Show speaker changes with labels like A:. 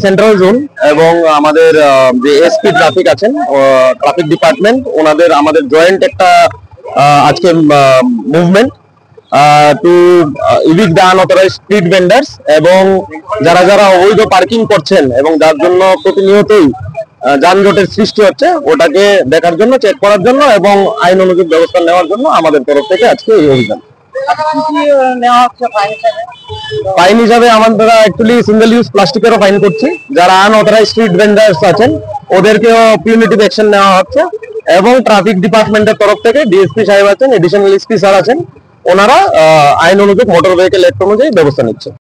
A: Central zone এবং আমাদের যে এসপি ট্রাফিক আছেন, ট্রাফিক ডিপার্টমেন্ট, ওনাদের আমাদের জয়েন্ট একটা আজকে movement to evict the unauthorised street vendors এবং যারা যারা অবৈধ পার্কিং করছেন এবং যার জন্য প্রতিনিয়তই যানজটের সৃষ্টি হচ্ছে, ওটাকে দেখার জন্য, চেক করার জন্য এবং আইন অনুযায়ী ব্যবস্থা নেওয়ার জন্য আমাদের তরফ থেকে আজকে এই অভিযান। ফাইন হিসাবে আমরা অ্যাকচুয়ালি সিঙ্গেল ইউজ প্লাস্টিকেরও ফাইন করছি। যারা আনঅথরাইজড স্ট্রিট ভেন্ডার্স আছেন ওদেরকেও পিউনিটিভ অ্যাকশন নেওয়া হচ্ছে এবং ট্রাফিক ডিপার্টমেন্টের তরফ থেকে ডিএসপি সাহেব আছেন, এডিশনাল এসপি স্যার আছেন, ওনারা আইন অনুযায়ী মোটর ভেহিকেল অ্যাক্ট অনুযায়ী ব্যবস্থা নিচ্ছে।